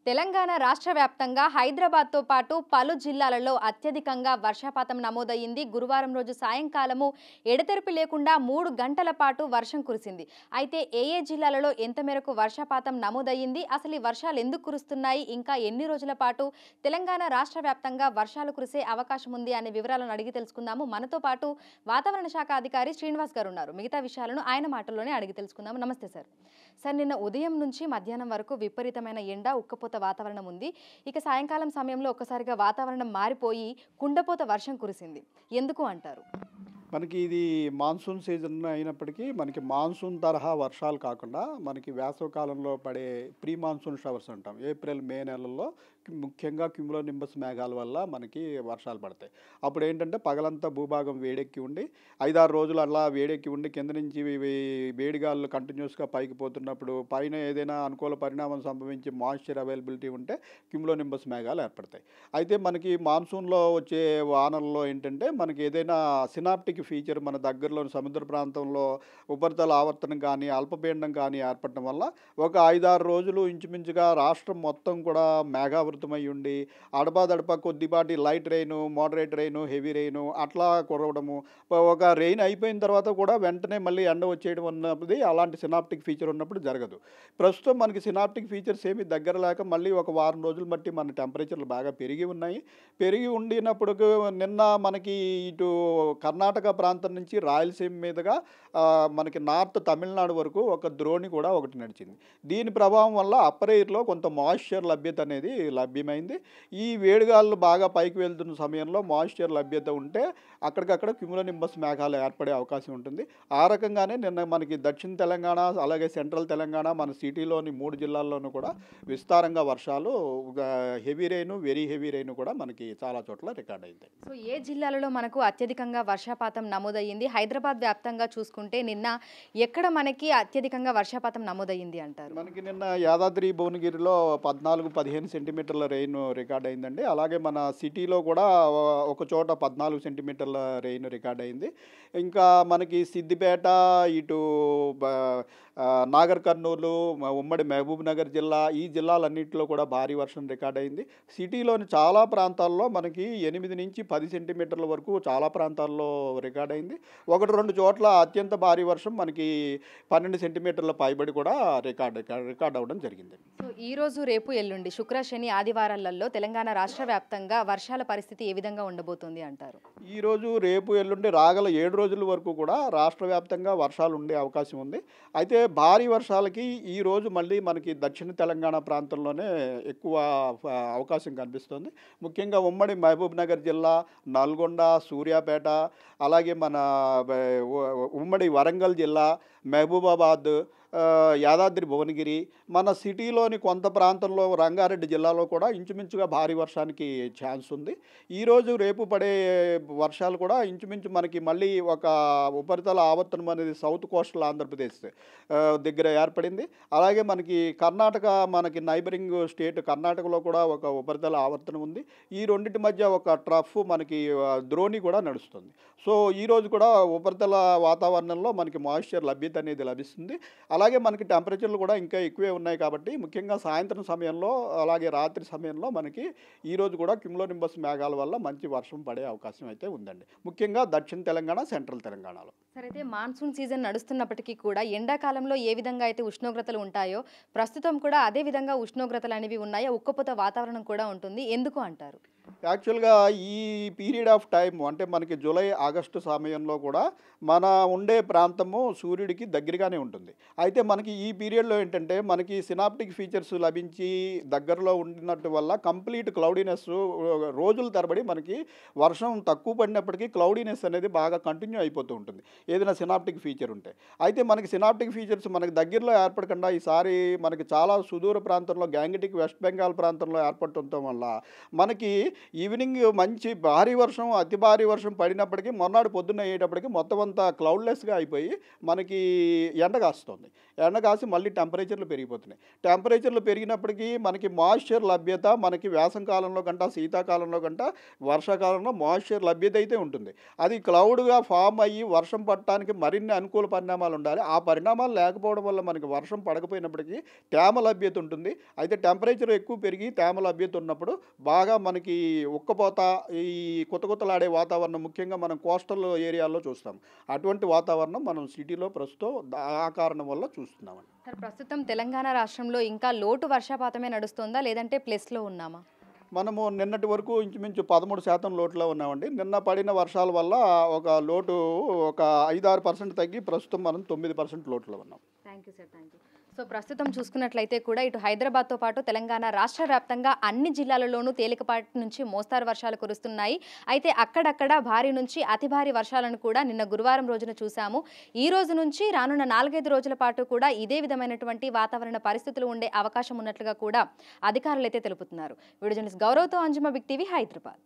తెలంగాణ రాష్ట్ర వ్యాప్తంగా హైదరాబాద్తో పాటు పలు జిల్లాలలో అత్యధికంగా వర్షపాతం నమోదయ్యింది. గురువారం రోజు సాయంకాలము ఎడతెరిపి లేకుండా 3 గంటల పాటు వర్షం కురిసింది. అయితే ఏ జిల్లాలలో ఎంత మేరకు వర్షపాతం నమోదయ్యింది, అసలు ఈ వర్షాలు ఎందుకు కురుస్తున్నాయి, ఇంకా ఎన్ని రోజుల పాటు తెలంగాణ రాష్ట్ర వ్యాప్తంగా వర్షాలు కురిసే అవకాశం ఉంది అనే వివరాలను అడిగి తెలుసుకుందాము. మనతో పాటు వాతావరణ శాఖ అధికారి శ్రీనివాస్ గారు ఉన్నారు. మిగతా విషయాలను ఆయన మాటల్లోనే అడిగి తెలుసుకుందాము. నమస్తే సార్. సార్, నిన్న ఉదయం నుంచి మధ్యాహ్నం వరకు విపరీతమైన ఎండ, ఉక్కపోత వాతావరణం ఉంది. ఇక సాయంకాలం సమయంలో ఒక్కసారిగా వాతావరణం మారిపోయి కుండపోత వర్షం కురిసింది. ఎందుకు అంటారు? మనకి ఇది మాన్సూన్ సీజన్ అయినప్పటికీ మనకి మాన్సూన్ తరహా వర్షాలు కాకుండా మనకి వేసవికాలంలో పడే ప్రీ మాన్సూన్ షవర్స్ అంటాం. ఏప్రిల్ మే నెలల్లో ముఖ్యంగా క్యూములోనింబస్ మేఘాల వల్ల మనకి వర్షాలు పడతాయి. అప్పుడు ఏంటంటే పగలంతా భూభాగం వేడెక్కి ఉండి 5-6 రోజులు అలా వేడెక్కి ఉండి కింద నుంచి వేడిగాళ్ళు కంటిన్యూస్గా పైకి పోతున్నప్పుడు పైన ఏదైనా అనుకూల పరిణామం సంభవించి మాయిశ్చర్ అవైలబిలిటీ ఉంటే క్యూములోనింబస్ మేఘాలు ఏర్పడతాయి. అయితే మనకి మాన్సూన్లో వచ్చే వానల్లో ఏంటంటే మనకి ఏదైనా సినాప్టిక్ ఫీచర్ మన దగ్గరలోని సముద్ర ప్రాంతంలో ఉపరితల ఆవర్తనం కానీ అల్పపీడనం కానీ ఏర్పడటం వల్ల ఒక 5-6 రోజులు ఇంచుమించుగా రాష్ట్రం మొత్తం కూడా మేఘావృతమై ఉండి అడపాదడపా కొద్దిపాటి light rain, moderate rain, heavy rain అట్లా కురవడము, ఒక రెయిన్ అయిపోయిన తర్వాత కూడా వెంటనే మళ్ళీ ఎండ వచ్చేయడం అన్నది అలాంటి సినాప్టిక్ ఫీచర్ ఉన్నప్పుడు జరగదు. ప్రస్తుతం మనకి సినాప్టిక్ ఫీచర్స్ ఏమి దగ్గర లేక మళ్ళీ ఒక వారం రోజులు బట్టి మన టెంపరేచర్లు బాగా పెరిగి ఉన్నాయి. పెరిగి ఉండినప్పుడు నిన్న మనకి ఇటు కర్ణాటక ప్రాంతం నుంచి రాయలసీమ మీదుగా మనకి నార్త్ తమిళనాడు వరకు ఒక ద్రోణి కూడా ఒకటి నడిచింది. దీని ప్రభావం వల్ల అప్పర్ ఎయిర్లో కొంత మాయిశ్చర్ లభ్యత అనేది లభ్యమైంది. ఈ వేడిగాళ్ళు బాగా పైకి వెళ్తున్న సమయంలో మాయిశ్చర్ లభ్యత ఉంటే అక్కడికక్కడ క్యూములోనింబస్ మేఘాలు ఏర్పడే అవకాశం ఉంటుంది. ఆ రకంగానే నిన్న మనకి దక్షిణ తెలంగాణ అలాగే సెంట్రల్ తెలంగాణ మన సిటీలోని 3 జిల్లాల్లోనూ కూడా విస్తారంగా వర్షాలు, heavy rain, very heavy rain కూడా మనకి చాలా చోట్ల రికార్డ్ అయింది. సో ఏ జిల్లాలలో మనకు అత్యధికంగా వర్షపాతం నమోదయ్యింది? హైదరాబాద్ వ్యాప్తంగా చూసుకుంటే నిన్న ఎక్కడ మనకి అత్యధికంగా వర్షపాతం నమోదయ్యింది అంటారు? మనకి నిన్న యాదాద్రి భువనగిరిలో 14-15 సెంటీమీటర్ల రెయిన్ రికార్డ్ అయిందండి. అలాగే మన సిటీలో కూడా ఒక చోట 14 సెంటీమీటర్ల రెయిన్ రికార్డ్ అయింది. ఇంకా మనకి సిద్దిపేట, ఇటు నాగర్ కర్నూలు, ఉమ్మడి మహబూబ్ నగర్ జిల్లా, ఈ జిల్లాలన్నింటిలో కూడా భారీ వర్షం రికార్డ్ అయింది. సిటీలోని చాలా ప్రాంతాల్లో మనకి 8-10 సెంటీమీటర్ల వరకు చాలా ప్రాంతాల్లో రికార్డ్ అయింది. 1-2 చోట్ల అత్యంత భారీ వర్షం మనకి 12 సెంటీమీటర్ల పైబడి కూడా రికార్డ్ అవ్వడం జరిగింది. సో ఈ రోజు, రేపు, ఎల్లుండి శుక్ర, శని, ఆదివారాలలో తెలంగాణ రాష్ట్ర వ్యాప్తంగా వర్షాల పరిస్థితి ఏ విధంగా ఉండబోతుంది అంటారు? ఈరోజు, రేపు, ఎల్లుండి రాగల 7 రోజుల వరకు కూడా రాష్ట్ర వ్యాప్తంగా వర్షాలు ఉండే అవకాశం ఉంది. అయితే భారీ వర్షాలకి ఈరోజు మళ్ళీ మనకి దక్షిణ తెలంగాణ ప్రాంతంలోనే ఎక్కువ అవకాశం కనిపిస్తుంది. ముఖ్యంగా ఉమ్మడి మహబూబ్ నగర్ జిల్లా, నల్గొండ, సూర్యాపేట, అలాగే మన ఉమ్మడి వరంగల్ జిల్లా, మహబూబాబాద్, యాదాద్రి భువనగిరి, మన సిటీలోని కొంత ప్రాంతంలో రంగారెడ్డి జిల్లాలో కూడా ఇంచుమించుగా భారీ వర్షానికి ఛాన్స్ ఉంది. ఈరోజు, రేపు పడే వర్షాలు కూడా ఇంచుమించు మనకి మళ్ళీ ఒక ఉపరితల ఆవర్తనం అనేది సౌత్ కోస్టల్ ఆంధ్రప్రదేశ్ దగ్గర ఏర్పడింది. అలాగే మనకి కర్ణాటక, మనకి నైబరింగ్ స్టేట్ కర్ణాటకలో కూడా ఒక ఉపరితల ఆవర్తనం ఉంది. ఈ రెండింటి మధ్య ఒక ట్రఫ్ మనకి ద్రోణి కూడా నడుస్తుంది. సో ఈరోజు కూడా ఉపరితల వాతావరణంలో మనకి మాయిశ్చర్ లభ్యత అనేది లభిస్తుంది. అలాగే మనకి టెంపరేచర్లు కూడా ఇంకా ఎక్కువే ఉన్నాయి కాబట్టి ముఖ్యంగా సాయంత్రం సమయంలో అలాగే రాత్రి సమయంలో మనకి ఈరోజు కూడా క్యూములోనింబస్ మేఘాల వల్ల మంచి వర్షం పడే అవకాశం అయితే ఉందండి. ముఖ్యంగా దక్షిణ తెలంగాణ, సెంట్రల్ తెలంగాణలో. సరే, అయితే మాన్సూన్ సీజన్ నడుస్తున్నప్పటికీ కూడా ఎండాకాలంలో ఏ విధంగా అయితే ఉష్ణోగ్రతలు ఉంటాయో ప్రస్తుతం కూడా అదే విధంగా ఉష్ణోగ్రతలు అనేవి ఉన్నాయో, ఉక్కపోత వాతావరణం కూడా ఉంటుంది. ఎందుకు అంటారు? యాక్చువల్గా ఈ పీరియడ్ ఆఫ్ టైం అంటే మనకి జూలై, ఆగస్టు సమయంలో కూడా మన ఉండే ప్రాంతము సూర్యుడికి దగ్గరగానే ఉంటుంది. అయితే మనకి ఈ పీరియడ్లో ఏంటంటే మనకి సినాప్టిక్ ఫీచర్స్ లభించి దగ్గరలో ఉండినట్టు వల్ల కంప్లీట్ క్లౌడీనెస్ రోజుల తరబడి మనకి వర్షం తక్కువ పడినప్పటికీ క్లౌడీనెస్ అనేది బాగా కంటిన్యూ అయిపోతూ ఉంటుంది ఏదైనా సినాప్టిక్ ఫీచర్ ఉంటే. అయితే మనకి సినాప్టిక్ ఫీచర్స్ మనకి దగ్గరలో ఏర్పడకుండా ఈసారి మనకి చాలా సుదూర ప్రాంతంలో గ్యాంగటిక్ వెస్ట్ బెంగాల్ ప్రాంతంలో ఏర్పడటం వల్ల మనకి ఈవినింగ్ మంచి భారీ వర్షం, అతి భారీ వర్షం పడినప్పటికీ మొన్నటి పొద్దున్న అయ్యేటప్పటికి మొత్తం అంతా క్లౌడ్లెస్గా అయిపోయి మనకి ఎండ కాస్తుంది. ఎండ కాసి మళ్ళీ టెంపరేచర్లు పెరిగిపోతున్నాయి. టెంపరేచర్లు పెరిగినప్పటికీ మనకి మాయిశ్చర్ లభ్యత మనకి వేసవికాలంలో కంట, శీతాకాలంలో కంట, వర్షాకాలంలో మాయిశ్చర్ లభ్యత అయితే ఉంటుంది. అది క్లౌడ్గా ఫామ్ అయ్యి వర్షం పడటానికి మరిన్ని అనుకూల పరిణామాలు ఉండాలి. ఆ పరిణామాలు లేకపోవడం వల్ల మనకి వర్షం పడకపోయినప్పటికీ తేమ లభ్యత ఉంటుంది. అయితే టెంపరేచర్ ఎక్కువ పెరిగి తేమ లభ్యత ఉన్నప్పుడు బాగా మనకి ఉక్కపోత, ఈ కుతకుతలాడే వాతావరణం ముఖ్యంగా మనం కోస్టల్ ఏరియాల్లో చూస్తాం. అటువంటి వాతావరణం మనం సిటీలో ప్రస్తుతం ఆ కారణం వల్ల చూస్తున్నామండి. సార్, ప్రస్తుతం తెలంగాణ రాష్ట్రంలో ఇంకా లోటు వర్షపాతమే నడుస్తుందా, లేదంటే ప్లస్లో ఉన్నామా? మనము నిన్నటి వరకు ఇంచుమించు 13% లోటులో ఉన్నామండి. నిన్న పడిన వర్షాల వల్ల ఒక లోటు ఒక 5-6% తగ్గి ప్రస్తుతం మనం 9% లోటులో ఉన్నాం. Thank you sir, thank you. So ప్రస్తుతం చూసుకున్నట్లయితే కూడా ఇటు హైదరాబాద్తో పాటు తెలంగాణ రాష్ట్ర వ్యాప్తంగా అన్ని జిల్లాలలోనూ తేలికపాటి నుంచి మోస్తారు వర్షాలు కురుస్తున్నాయి. అయితే అక్కడక్కడ భారీ నుంచి అతి భారీ వర్షాలను కూడా నిన్న గురువారం రోజున చూసాము. ఈ రోజు నుంచి రానున్న 4-5 రోజుల పాటు కూడా ఇదే విధమైనటువంటి వాతావరణ పరిస్థితులు ఉండే అవకాశం ఉన్నట్లుగా కూడా అధికారులు అయితే తెలుపుతున్నారు. వీడియో జర్నలిస్ట్ గౌరవ్తో అంజుమ, బిగ్ టీవీ, హైదరాబాద్.